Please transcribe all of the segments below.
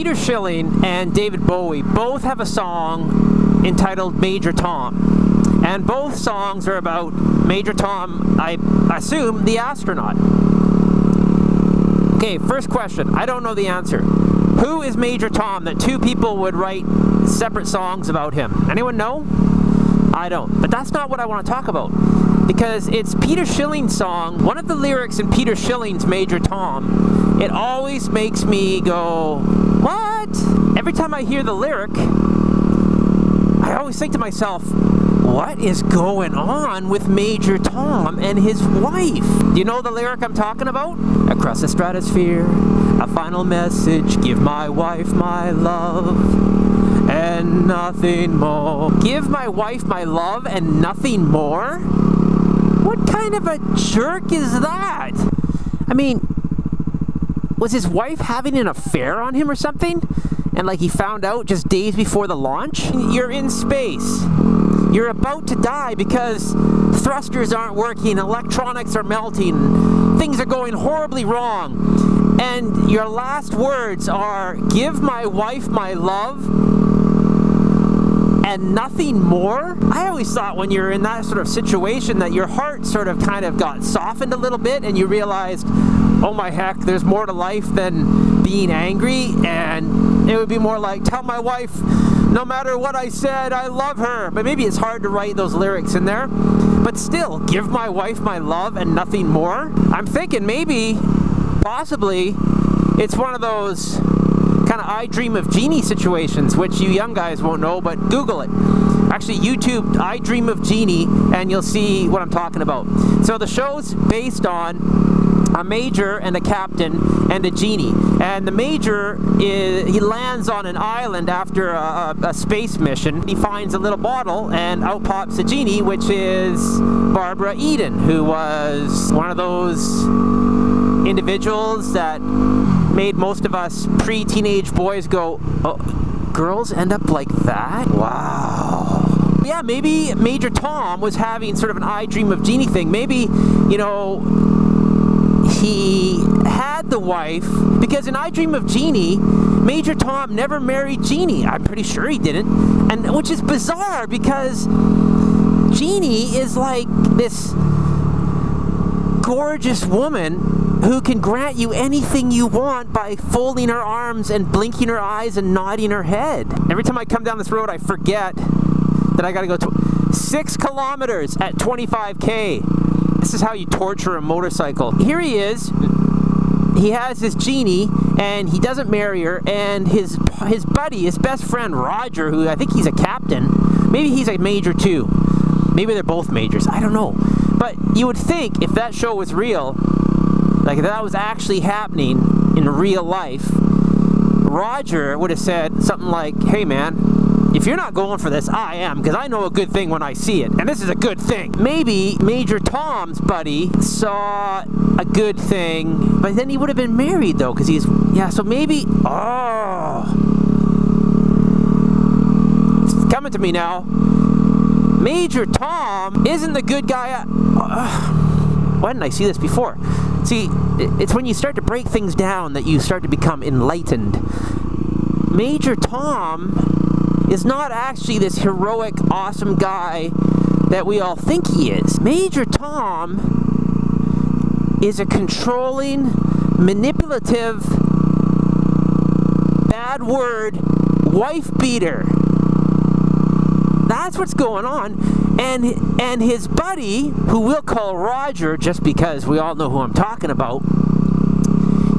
Peter Schilling and David Bowie both have a song entitled Major Tom. And both songs are about Major Tom, I assume, the astronaut. Okay, first question. I don't know the answer. Who is Major Tom that two people would write separate songs about him? Anyone know? I don't. But that's not what I want to talk about. Because it's Peter Schilling's song. One of the lyrics in Peter Schilling's Major Tom, it always makes me go, what? Every time I hear the lyric, I always think to myself, what is going on with Major Tom and his wife? Do you know the lyric I'm talking about? Across the stratosphere, a final message, give my wife my love and nothing more. Give my wife my love and nothing more? What kind of a jerk is that? I mean, was his wife having an affair on him or something? And like he found out just days before the launch? You're in space. You're about to die because thrusters aren't working, electronics are melting, things are going horribly wrong. And your last words are, give my wife my love and nothing more? I always thought when you're in that sort of situation that your heart sort of kind of got softened a little bit and you realized, oh my heck, there's more to life than being angry, and it would be more like, tell my wife, no matter what I said, I love her. But maybe it's hard to write those lyrics in there. But still, give my wife my love and nothing more? I'm thinking maybe, possibly, it's one of those kind of I Dream of Jeannie situations, which you young guys won't know, but Google it. Actually, YouTube I Dream of Jeannie, and you'll see what I'm talking about. So the show's based on a major and a captain and a genie. And the major, he lands on an island after a space mission. He finds a little bottle and out pops a genie, which is Barbara Eden, who was one of those individuals that made most of us pre-teenage boys go, oh, girls end up like that? Wow. Yeah, maybe Major Tom was having sort of an I Dream of Jeannie thing. Maybe, you know, he had the wife, because in I Dream of Jeannie, Major Tom never married Jeannie. I'm pretty sure he didn't, and which is bizarre because Jeannie is like this gorgeous woman who can grant you anything you want by folding her arms and blinking her eyes and nodding her head. Every time I come down this road, I forget that I gotta go 6 kilometers at 25K. This is how you torture a motorcycle. Here he is. He has his genie, and he doesn't marry her, and his buddy, his best friend, Roger, who I think he's a captain, maybe he's a major too. Maybe they're both majors, I don't know. But you would think if that show was real, like if that was actually happening in real life, Roger would have said something like, hey man, if you're not going for this, I am, because I know a good thing when I see it, and this is a good thing. Maybe Major Tom's buddy saw a good thing, but then he would have been married though, because he's, yeah, so maybe, oh, it's coming to me now. Major Tom isn't the good guy. Why didn't I see this before? See, it's when you start to break things down that you start to become enlightened. Major Tom is not actually this heroic, awesome guy that we all think he is. Major Tom is a controlling, manipulative, bad word, wife beater. That's what's going on. And his buddy, who we'll call Roger, just because we all know who I'm talking about,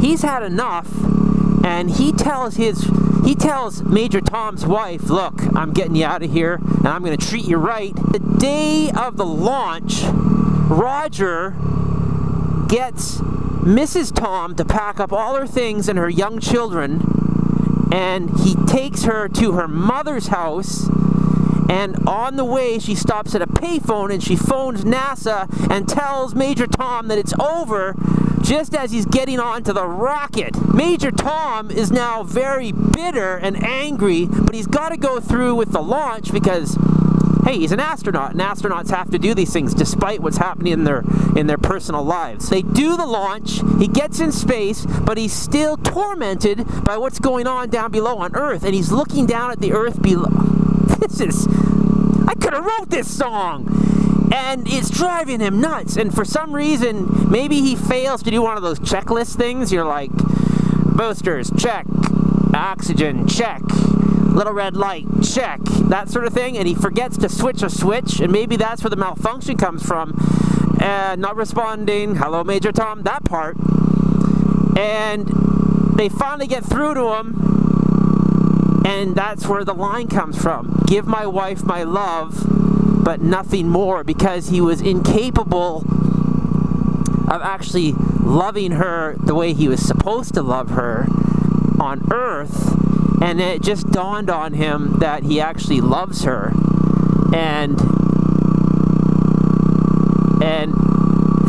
he's had enough, and he tells Major Tom's wife, look, I'm getting you out of here, and I'm going to treat you right. The day of the launch, Roger gets Mrs. Tom to pack up all her things and her young children, and he takes her to her mother's house, and on the way she stops at a payphone and she phones NASA and tells Major Tom that it's over just as he's getting onto the rocket. Major Tom is now very bitter and angry, but he's got to go through with the launch because hey, he's an astronaut, and astronauts have to do these things despite what's happening in their personal lives. They do the launch, he gets in space, but he's still tormented by what's going on down below on Earth, and he's looking down at the Earth below. I could have wrote this song! And it's driving him nuts, and for some reason, maybe he fails to do one of those checklist things. You're like, boosters, check, oxygen, check, little red light, check, that sort of thing, and he forgets to switch a switch, and maybe that's where the malfunction comes from. Not responding, hello Major Tom, that part. And they finally get through to him, and that's where the line comes from. Give my wife my love, but nothing more, because he was incapable of actually loving her the way he was supposed to love her on Earth. And it just dawned on him that he actually loves her, and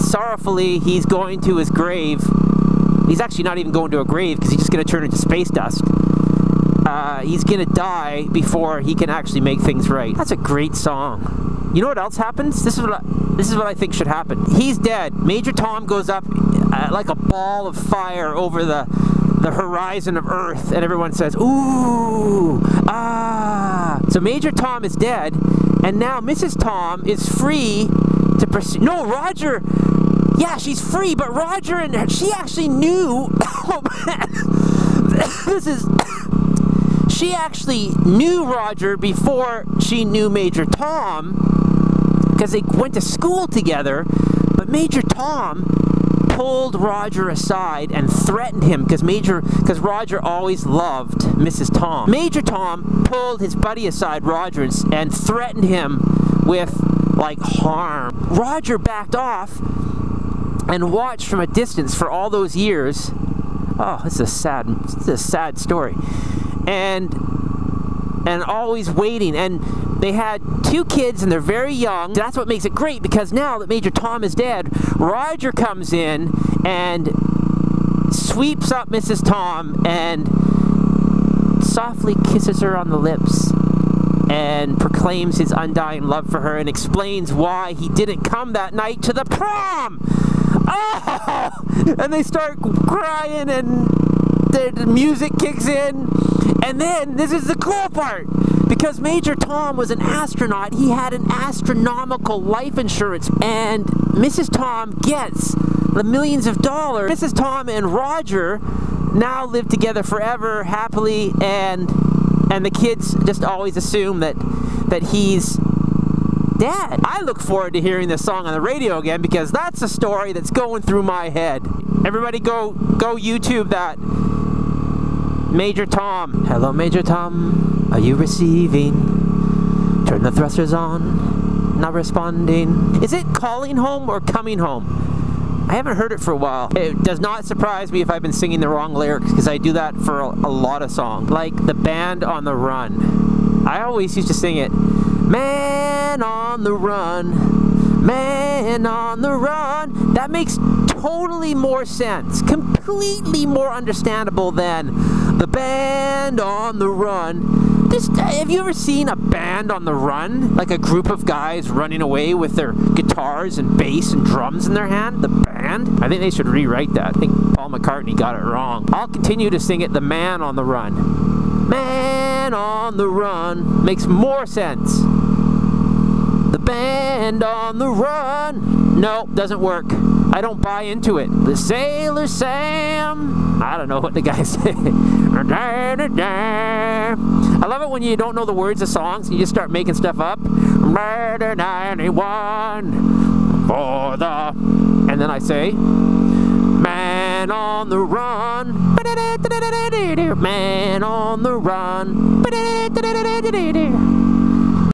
sorrowfully he's going to his grave. He's actually not even going to a grave, because he's just going to turn into space dust. He's going to die before he can actually make things right. That's a great song. You know what else happens? This is what I think should happen. He's dead. Major Tom goes up like a ball of fire over the horizon of Earth, and everyone says, ooh, ah. So Major Tom is dead, and now Mrs. Tom is free to pursue. No, Roger, yeah, she's free, but Roger and her, she actually knew, oh man, she actually knew Roger before she knew Major Tom, because they went to school together, but Major Tom pulled Roger aside and threatened him, because Roger always loved Mrs. Tom. Major Tom pulled his buddy aside, Roger, and threatened him with, like, harm. Roger backed off and watched from a distance for all those years. Oh, this is a sad story. And always waiting, and they had 2 kids, and they're very young. That's what makes it great, because now that Major Tom is dead, Roger comes in and sweeps up Mrs. Tom and softly kisses her on the lips and proclaims his undying love for her, and explains why he didn't come that night to the prom. Oh! And they start crying, and the music kicks in. And then, this is the cool part, because Major Tom was an astronaut, he had an astronomical life insurance, and Mrs. Tom gets the millions of dollars. Mrs. Tom and Roger now live together forever, happily, and the kids just always assume that he's dead. I look forward to hearing this song on the radio again, because that's a story that's going through my head. Everybody go YouTube that. Major Tom. Hello, Major Tom. Are you receiving? Turn the thrusters on. Not responding. Is it calling home or coming home? I haven't heard it for a while. It does not surprise me if I've been singing the wrong lyrics, because I do that for a lot of songs. Like The Band on the Run. I always used to sing it. Man on the run. Man on the run. That makes totally more sense. Completely more understandable than The Band on the Run. Have you ever seen a band on the run? Like a group of guys running away with their guitars and bass and drums in their hand? The band? I think they should rewrite that. I think Paul McCartney got it wrong. I'll continue to sing it, The Man on the Run. Man on the Run makes more sense. The Band on the Run. No, doesn't work. I don't buy into it. The Sailor Sam. I don't know what the guys say. I love it when you don't know the words of songs and you just start making stuff up. Murder 91 for the... And then I say, man on the run. Man on the run.